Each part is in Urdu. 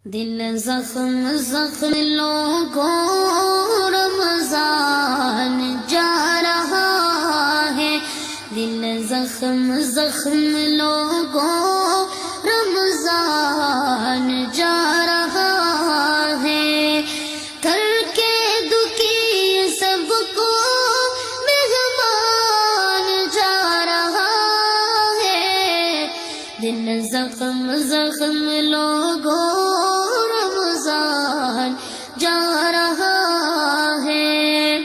دل زخم زخم لوگوں رمضان جا رہا ہے، دل زخم زخم لوگوں رمضان جا رہا ہے، کر کے دکھی سب کو مہمان جا رہا ہے، دل زخم زخم لوگوں جا رہا ہے،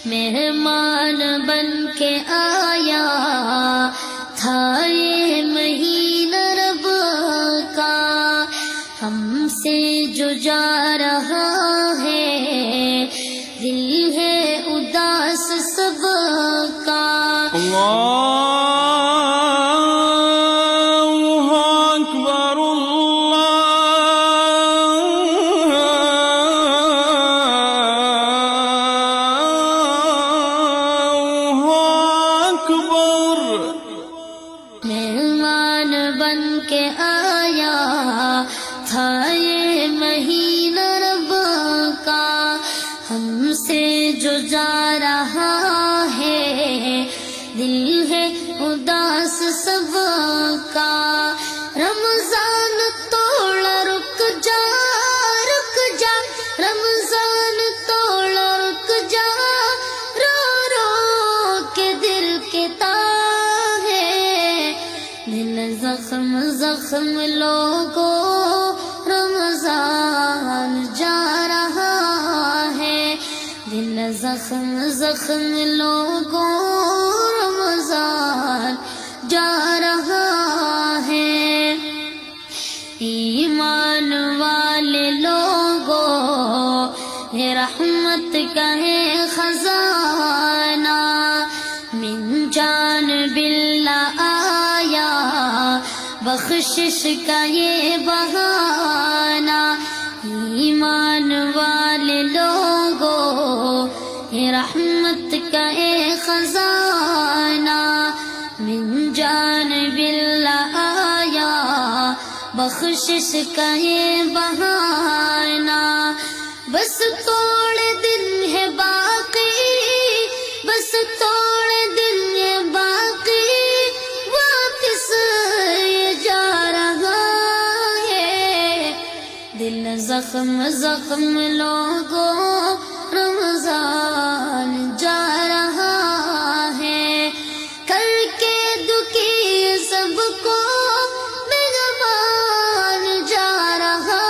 مہمان بن کے آیا تھا یہ مہینہ رب کا، ہم سے جو جا رہا ہے دل ہے اداس سب کا۔ مہمان بن کے آیا تھا یہ مہینہ رب کا، ہم سے جو جا رہا ہے دل ہے اداس سب کا۔ رمضان توڑا رک جا رک جا، رمضان توڑا رک جا، رو رو کے دل کے دل زخم زخم لوگوں رمضان جا رہا ہے، دل زخم زخم لوگوں رمضان جا رہا ہے۔ ایمان والے لوگوں یہ رحمت کا ہے خزانہ، من جانب اللہ آیا بخشش کا یہ بہانہ۔ ایمان والے لوگوں یہ رحمت کا ایک خزانہ، من جانب اللہ آیا بخشش کا یہ بہانہ۔ بس تھوڑے دن ہے باقی، بس تھوڑے دن ہے باقی، واپس جا رہا ہے، دل زخم زخم لوگوں رمضان جا رہا ہے، کر کے دکھی سب کو مہمان جا رہا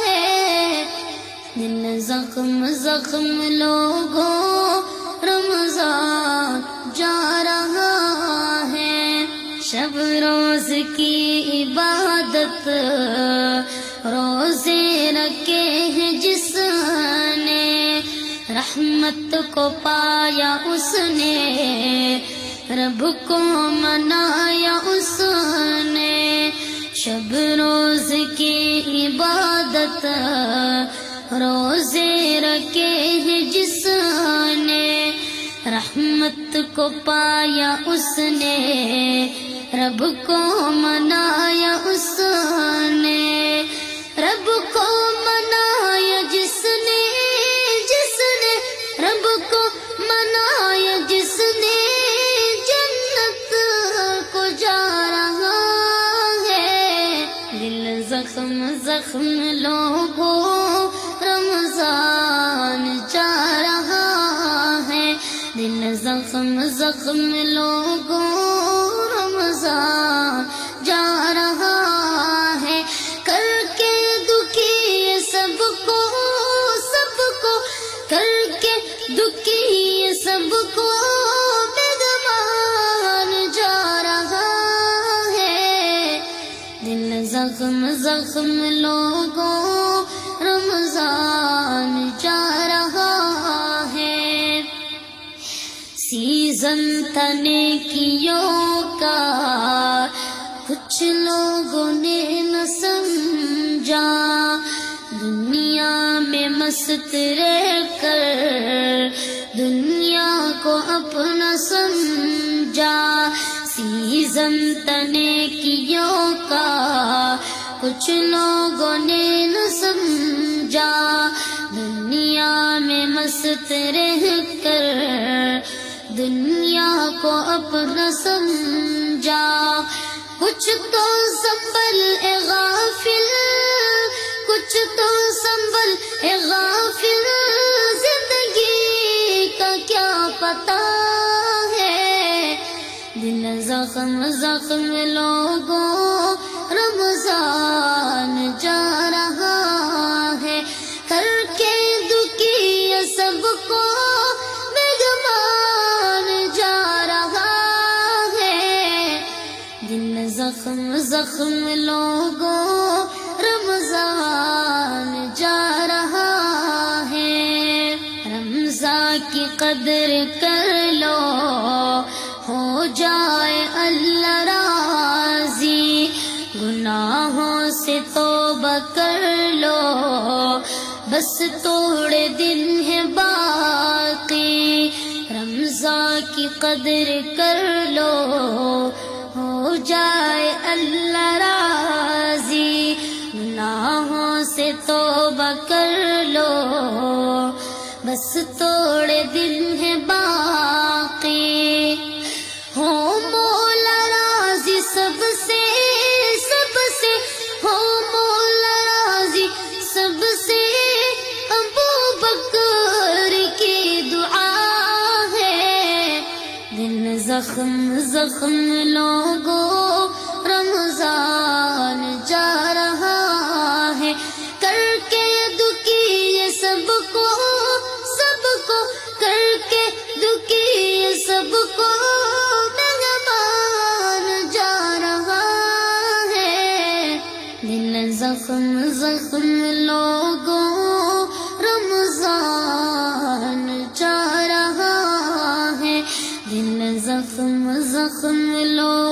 ہے، دل زخم زخم لوگوں رمضان جا رہا ہے۔ شب روز کی عبادت روزے رکھے ہیں جس نے، رحمت کو پایا اس نے، رب کو منایا اس نے۔ شب روز کی عبادت روزے رکھے ہیں جس نے، رحمت کو پایا اس نے، رب کو منایا اس نے۔ رب کو منایا جس نے، جس نے رب کو منایا جس نے، جنت کو جا رہا ہے، دل زخم زخم لوگوں رمضان جا رہا ہے، دل زخم زخم لوگوں رمضان جا رہا ہے، کر کے دکھی سب کو سب کو، کر کے دکھی سب کو مہمان جا رہا ہے، دل زخم زخم لوگوں رمضان جا رہا ہے۔ سیزن تھا نیکیوں کا کچھ لوگوں نے نہ سمجھا، دنیا میں مست رہ کر دنیا کو اپنا سمجھا، سیزن تھا نیکیوں کا کچھ لوگوں نے ریاست رہ کر دنیا کو اپنا سمجھا، کچھ تو سنبھل اے غافل، کچھ تو سنبھل اے غافل، زندگی کا کیا پتہ ہے، دل زخم زخم لوگوں رمضان جا رہا ہے، کر کے دکھی سب کو مہمان جا رہا ہے، دل زخم زخم لوگوں رمضان جا رہا ہے، رمضان کی قدر کر لو ہو جائے اللہ راضی، گناہوں سے توبہ کر لو بس تھوڑے دن ہے باقی، رمضان کی قدر کر لو ہو جائے اللہ راضی، گناہوں سے توبہ کر لو بس تھوڑے دن ہے باقی، ہو مولا راضی سب سے، سب سے ہو مولا راضی سب سے، ابو بکر کی دعا ہے، دل زخم زخم لوگوں رمضان جا رہا ہے، کر کے دکھی یہ سب کو، سب کو کر کے دکھی یہ سب کو مہمان جا رہا ہے، دل زخم زخم لوگوں رمضان جا رہا ہے، دل زخم زخم لوگوں